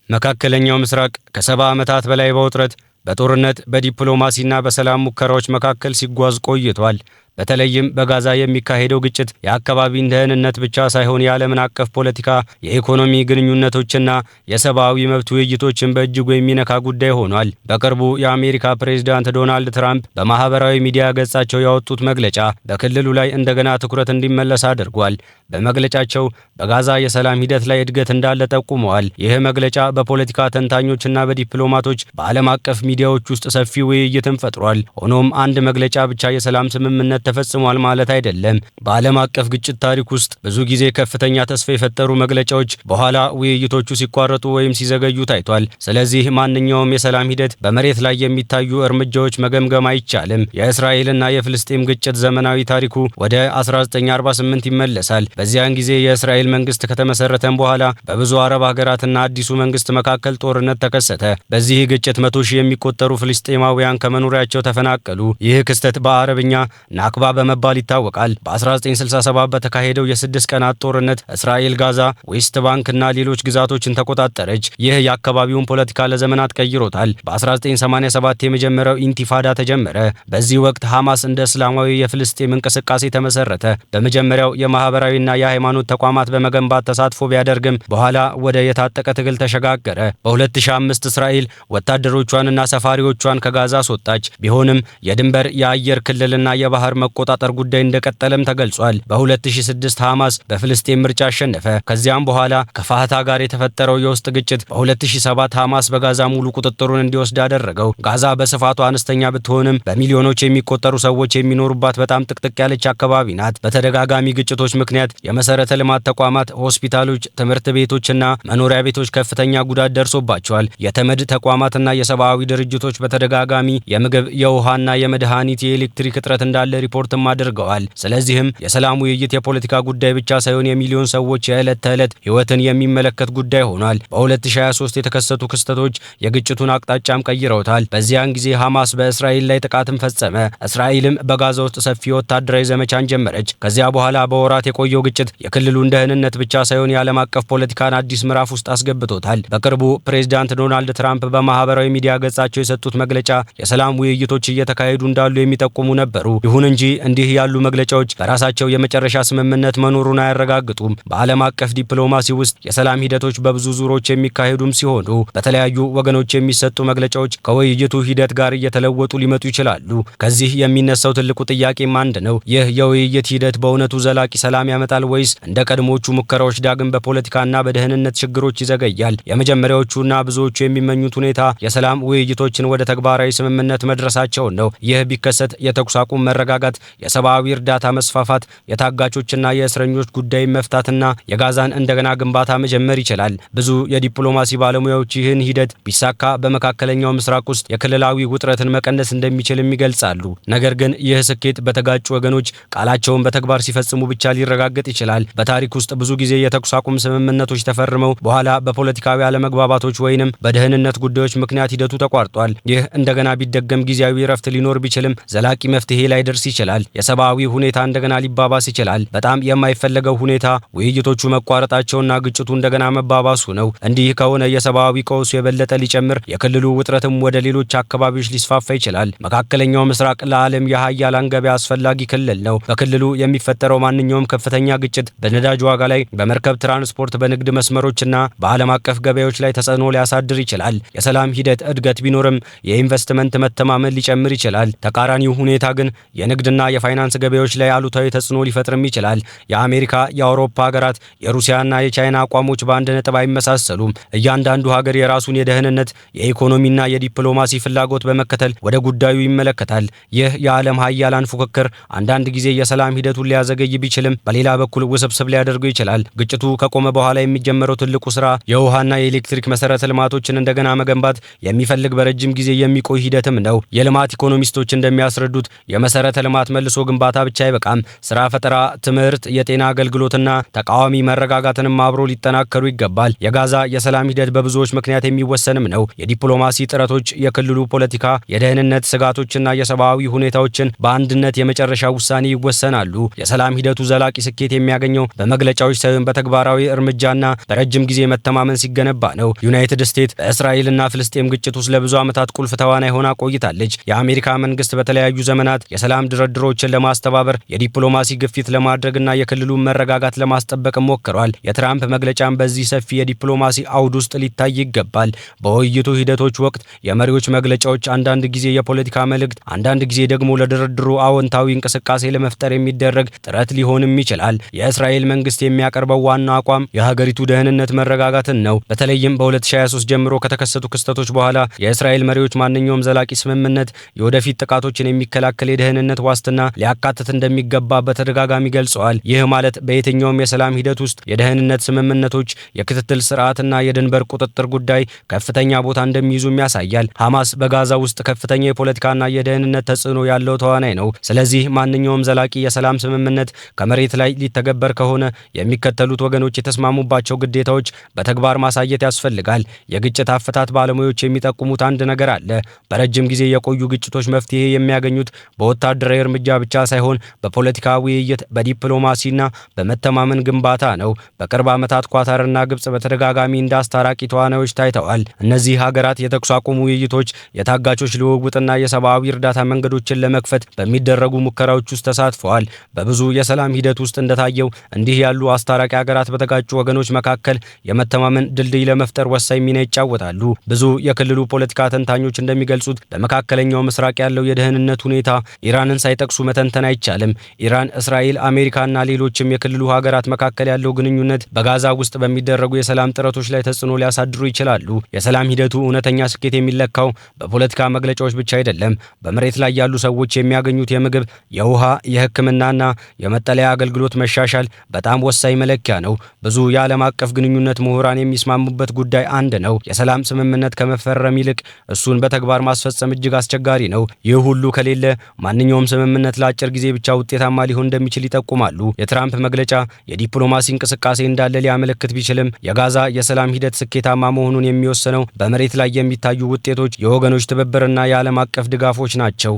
መካከለኛው ምስራቅ ከ70 ዓመታት በላይ በውጥረት በጦርነት በዲፕሎማሲና በሰላም ሙከራዎች መካከል ሲጓዝ ቆይቷል። በተለይም በጋዛ የሚካሄደው ግጭት የአካባቢን ደህንነት ብቻ ሳይሆን የዓለምን አቀፍ ፖለቲካ፣ የኢኮኖሚ ግንኙነቶችና የሰብአዊ መብት ውይይቶችን በእጅጉ የሚነካ ጉዳይ ሆኗል። በቅርቡ የአሜሪካ ፕሬዝዳንት ዶናልድ ትራምፕ በማህበራዊ ሚዲያ ገጻቸው ያወጡት መግለጫ በክልሉ ላይ እንደገና ትኩረት እንዲመለስ አድርጓል። በመግለጫቸው በጋዛ የሰላም ሂደት ላይ እድገት እንዳለ ጠቁመዋል። ይህ መግለጫ በፖለቲካ ተንታኞችና በዲፕሎማቶች በዓለም አቀፍ ሚዲያዎች ውስጥ ሰፊ ውይይትን ፈጥሯል። ሆኖም አንድ መግለጫ ብቻ የሰላም ስምምነት ተፈጽሟል ማለት አይደለም። በዓለም አቀፍ ግጭት ታሪክ ውስጥ ብዙ ጊዜ ከፍተኛ ተስፋ የፈጠሩ መግለጫዎች በኋላ ውይይቶቹ ሲቋረጡ ወይም ሲዘገዩ ታይቷል። ስለዚህ ማንኛውም የሰላም ሂደት በመሬት ላይ የሚታዩ እርምጃዎች መገምገም አይቻልም። የእስራኤልና የፍልስጤም ግጭት ዘመናዊ ታሪኩ ወደ 1948 ይመለሳል። በዚያን ጊዜ የእስራኤል መንግስት ከተመሰረተም በኋላ በብዙ አረብ ሀገራትና አዲሱ መንግስት መካከል ጦርነት ተከሰተ። በዚህ ግጭት 100,000 የሚቆጠሩ ፍልስጤማውያን ከመኖሪያቸው ተፈናቀሉ። ይህ ክስተት በአረብኛ ናክባ በመባል ይታወቃል። በ1967 በተካሄደው የ6 ቀናት ጦርነት እስራኤል ጋዛ፣ ዌስት ባንክ እና ሌሎች ግዛቶችን ተቆጣጠረች። ይህ የአካባቢውን ፖለቲካ ለዘመናት ቀይሮታል። በ1987 የመጀመሪያው ኢንቲፋዳ ተጀመረ። በዚህ ወቅት ሐማስ እንደ እስላማዊ የፍልስጤም እንቅስቃሴ ተመሰረተ። በመጀመሪያው የማህበራዊና የሃይማኖት ተቋማት በመገንባት ተሳትፎ ቢያደርግም በኋላ ወደ የታጠቀ ትግል ተሸጋገረ። በ2005 እስራኤል ወታደሮቿንና ሰፋሪዎቿን ከጋዛ አስወጣች። ቢሆንም የድንበር የአየር ክልልና የባህር መቆጣጠር ጉዳይ እንደቀጠለም ተገልጿል። በ2006 ሐማስ በፍልስጤም ምርጫ አሸነፈ። ከዚያም በኋላ ከፋህታ ጋር የተፈጠረው የውስጥ ግጭት በ2007 ሐማስ በጋዛ ሙሉ ቁጥጥሩን እንዲወስድ አደረገው። ጋዛ በስፋቱ አነስተኛ ብትሆንም በሚሊዮኖች የሚቆጠሩ ሰዎች የሚኖሩባት በጣም ጥቅጥቅ ያለች አካባቢ ናት። በተደጋጋሚ ግጭቶች ምክንያት የመሰረተ ልማት ተቋማት፣ ሆስፒታሎች፣ ትምህርት ቤቶችና መኖሪያ ቤቶች ከፍተኛ ጉዳት ደርሶባቸዋል። የተመድ ተቋማትና የሰብአዊ ድርጅቶች በተደጋጋሚ የምግብ፣ የውሃና የመድኃኒት፣ የኤሌክትሪክ እጥረት እንዳለ ሪፖርትም አድርገዋል። ስለዚህም የሰላም ውይይት የፖለቲካ ጉዳይ ብቻ ሳይሆን የሚሊዮን ሰዎች የዕለት ተዕለት ህይወትን የሚመለከት ጉዳይ ሆኗል። በ2023 የተከሰቱ ክስተቶች የግጭቱን አቅጣጫም ቀይረውታል። በዚያን ጊዜ ሐማስ በእስራኤል ላይ ጥቃትን ፈጸመ። እስራኤልም በጋዛ ውስጥ ሰፊ ወታደራዊ ዘመቻን ጀመረች። ከዚያ በኋላ በወራት የቆየው ግጭት የክልሉን ደህንነት ብቻ ሳይሆን የዓለም አቀፍ ፖለቲካን አዲስ ምዕራፍ ውስጥ አስገብቶታል። በቅርቡ ፕሬዝዳንት ዶናልድ ትራምፕ በማህበራዊ ሚዲያ ገጻቸው የሰጡት መግለጫ የሰላም ውይይቶች እየተካሄዱ እንዳሉ የሚጠቁሙ ነበሩ። ይሁን እንጂ እንዲህ ያሉ መግለጫዎች በራሳቸው የመጨረሻ ስምምነት መኖሩን አያረጋግጡም። በዓለም አቀፍ ዲፕሎማሲ ውስጥ የሰላም ሂደቶች በብዙ ዙሮች የሚካሄዱም ሲሆኑ በተለያዩ ወገኖች የሚሰጡ መግለጫዎች ከውይይቱ ሂደት ጋር እየተለወጡ ሊመጡ ይችላሉ። ከዚህ የሚነሳው ትልቁ ጥያቄም አንድ ነው። ይህ የውይይት ሂደት በእውነቱ ዘላቂ ሰላም ያመጣል ወይስ እንደ ቀድሞቹ ሙከራዎች ዳግም በፖለቲካና በደህንነት ችግሮች ይዘገያል? የመጀመሪያዎቹና ብዙዎቹ የሚመኙት ሁኔታ የሰላም ውይይቶችን ወደ ተግባራዊ ስምምነት መድረሳቸውን ነው። ይህ ቢከሰት የተኩስ አቁም መረጋጋት፣ የሰብአዊ እርዳታ መስፋፋት፣ የታጋቾችና የእስረኞች ጉዳይ መፍታትና የጋዛን እንደገና ግንባታ መጀመር ይችላል። ብዙ የዲፕሎማሲ ባለሙያዎች ይህን ሂደት ቢሳካ በመካከለኛው ምስራቅ ውስጥ የክልላዊ ውጥረትን መቀነስ እንደሚችልም ይገልጻሉ። ነገር ግን ይህ ስኬት በተጋጩ ወገኖች ቃላቸውን በተግባር ሲፈጽሙ ብቻ ሊረጋገጥ ይችላል። በታሪክ ውስጥ ብዙ ጊዜ የተኩስ አቁም ስምምነቶች ተፈርመው በኋላ በፖለቲካዊ አለመግባባቶች ወይንም በደህንነት ጉዳዮች ምክንያት ሂደቱ ተቋርጧል። ይህ እንደገና ቢደገም ጊዜያዊ እረፍት ሊኖር ቢችልም ዘላቂ መፍትሄ ላይ ደርስ ይችላል። የሰብአዊ ሁኔታ እንደገና ሊባባስ ይችላል። በጣም የማይፈለገው ሁኔታ ውይይቶቹ መቋረጣቸውና ግጭቱ እንደገና መባባሱ ነው። እንዲህ ከሆነ የሰብአዊ ቀውሱ የበለጠ ሊጨምር፣ የክልሉ ውጥረትም ወደ ሌሎች አካባቢዎች ሊስፋፋ ይችላል። መካከለኛው ምስራቅ ለዓለም የሀያላን ገበያ አስፈላጊ ክልል ነው። በክልሉ የሚፈጠረው ማንኛውም ከፍተኛ ግጭት በነዳጅ ዋጋ ላይ፣ በመርከብ ትራንስፖርት፣ በንግድ መስመሮችና በዓለም አቀፍ ገበያዎች ላይ ተጽዕኖ ሊያሳድር ይችላል። የሰላም ሂደት እድገት ቢኖርም የኢንቨስትመንት መተማመን ሊጨምር ይችላል። ተቃራኒው ሁኔታ ግን የንግድና የፋይናንስ ገበያዎች ላይ አሉታዊ ተጽዕኖ ሊፈጥርም ይችላል። የአሜሪካ፣ የአውሮፓ ሀገራት፣ የሩሲያና የቻይና አቋሞች በአንድ ነጥብ አይመሳሰሉም። እያንዳንዱ ሀገር የራሱን የደህንነት፣ የኢኮኖሚና የዲፕሎማሲ ፍላጎት በመከተል ወደ ጉዳዩ ይመለከታል። ይህ የዓለም ሀያላን ፉክክር አንዳንድ ጊዜ የሰላም ሂደቱን ሊያዘገይ ቢችልም በሌላ በኩል ውስብስብ ሊያደርገው ይችላል። ግጭቱ ከቆመ በኋላ የሚጀመረው ትልቁ ስራ የውሃና የኤሌክትሪክ መሰረተ ልማቶችን እንደገና መገንባት የሚፈልግ በረጅም ጊዜ የሚቆይ ሂደትም ነው። የልማት ኢኮኖሚስቶች እንደሚያስረዱት የመሰረተ ልማት ልማት መልሶ ግንባታ ብቻ አይበቃም። ስራ ፈጠራ፣ ትምህርት፣ የጤና አገልግሎትና ተቃዋሚ መረጋጋትንም አብሮ ሊጠናከሩ ይገባል። የጋዛ የሰላም ሂደት በብዙዎች ምክንያት የሚወሰንም ነው። የዲፕሎማሲ ጥረቶች፣ የክልሉ ፖለቲካ፣ የደህንነት ስጋቶችና የሰብአዊ ሁኔታዎችን በአንድነት የመጨረሻ ውሳኔ ይወሰናሉ። የሰላም ሂደቱ ዘላቂ ስኬት የሚያገኘው በመግለጫዎች ሳይሆን በተግባራዊ እርምጃና በረጅም ጊዜ መተማመን ሲገነባ ነው። ዩናይትድ ስቴትስ በእስራኤልና ፍልስጤም ግጭት ውስጥ ለብዙ ዓመታት ቁልፍ ተዋናይ ሆና ቆይታለች። የአሜሪካ መንግስት በተለያዩ ዘመናት የሰላም ድርድሮችን ለማስተባበር የዲፕሎማሲ ግፊት ለማድረግና የክልሉን መረጋጋት ለማስጠበቅ ሞክሯል። የትራምፕ መግለጫም በዚህ ሰፊ የዲፕሎማሲ አውድ ውስጥ ሊታይ ይገባል። በውይይቱ ሂደቶች ወቅት የመሪዎች መግለጫዎች አንዳንድ ጊዜ የፖለቲካ መልእክት፣ አንዳንድ ጊዜ ደግሞ ለድርድሩ አዎንታዊ እንቅስቃሴ ለመፍጠር የሚደረግ ጥረት ሊሆንም ይችላል። የእስራኤል መንግስት የሚያቀርበው ዋና አቋም የሀገሪቱ ደህንነት መረጋጋትን ነው። በተለይም በ2023 ጀምሮ ከተከሰቱ ክስተቶች በኋላ የእስራኤል መሪዎች ማንኛውም ዘላቂ ስምምነት የወደፊት ጥቃቶችን የሚከላከል የደህንነት ዋስትና ሊያካትት እንደሚገባ በተደጋጋሚ ገልጸዋል። ይህ ማለት በየትኛውም የሰላም ሂደት ውስጥ የደህንነት ስምምነቶች፣ የክትትል ስርዓትና የድንበር ቁጥጥር ጉዳይ ከፍተኛ ቦታ እንደሚይዙም ያሳያል። ሐማስ በጋዛ ውስጥ ከፍተኛ የፖለቲካና የደህንነት ተጽዕኖ ያለው ተዋናይ ነው። ስለዚህ ማንኛውም ዘላቂ የሰላም ስምምነት ከመሬት ላይ ሊተገበር ከሆነ የሚከተሉት ወገኖች የተስማሙባቸው ግዴታዎች በተግባር ማሳየት ያስፈልጋል። የግጭት አፈታት ባለሙያዎች የሚጠቁሙት አንድ ነገር አለ። በረጅም ጊዜ የቆዩ ግጭቶች መፍትሄ የሚያገኙት በወታደራዊ እርምጃ ብቻ ሳይሆን በፖለቲካ ውይይት፣ በዲፕሎማሲና በመተማመን ግንባታ ነው። በቅርብ ዓመታት ኳታርና ግብጽ በተደጋጋሚ እንደ አስታራቂ ተዋናዮች ታይተዋል። እነዚህ ሀገራት የተኩስ አቁም ውይይቶች፣ የታጋቾች ልውውጥና የሰብአዊ እርዳታ መንገዶችን ለመክፈት በሚደረጉ ሙከራዎች ውስጥ ተሳትፈዋል። በብዙ የሰላም ሂደት ውስጥ እንደታየው እንዲህ ያሉ አስታራቂ ሀገራት በተጋጩ ወገኖች መካከል የመተማመን ድልድይ ለመፍጠር ወሳኝ ሚና ይጫወታሉ። ብዙ የክልሉ ፖለቲካ ተንታኞች እንደሚገልጹት በመካከለኛው ምስራቅ ያለው የደህንነት ሁኔታ ኢራንን ሳይጠቅሱ መተንተን አይቻልም። ኢራን፣ እስራኤል፣ አሜሪካና ሌሎችም የክልሉ ሀገራት መካከል ያለው ግንኙነት በጋዛ ውስጥ በሚደረጉ የሰላም ጥረቶች ላይ ተጽዕኖ ሊያሳድሩ ይችላሉ። የሰላም ሂደቱ እውነተኛ ስኬት የሚለካው በፖለቲካ መግለጫዎች ብቻ አይደለም። በመሬት ላይ ያሉ ሰዎች የሚያገኙት የምግብ፣ የውሃ፣ የሕክምናና የመጠለያ አገልግሎት መሻሻል በጣም ወሳኝ መለኪያ ነው። ብዙ የዓለም አቀፍ ግንኙነት ምሁራን የሚስማሙበት ጉዳይ አንድ ነው። የሰላም ስምምነት ከመፈረም ይልቅ እሱን በተግባር ማስፈጸም እጅግ አስቸጋሪ ነው። ይህ ሁሉ ከሌለ ማንኛውም ስምምነት ለአጭር ጊዜ ብቻ ውጤታማ ሊሆን እንደሚችል ይጠቁማሉ። የትራምፕ መግለጫ የዲፕሎማሲ እንቅስቃሴ እንዳለ ሊያመለክት ቢችልም የጋዛ የሰላም ሂደት ስኬታማ መሆኑን የሚወሰነው በመሬት ላይ የሚታዩ ውጤቶች፣ የወገኖች ትብብርና የዓለም አቀፍ ድጋፎች ናቸው።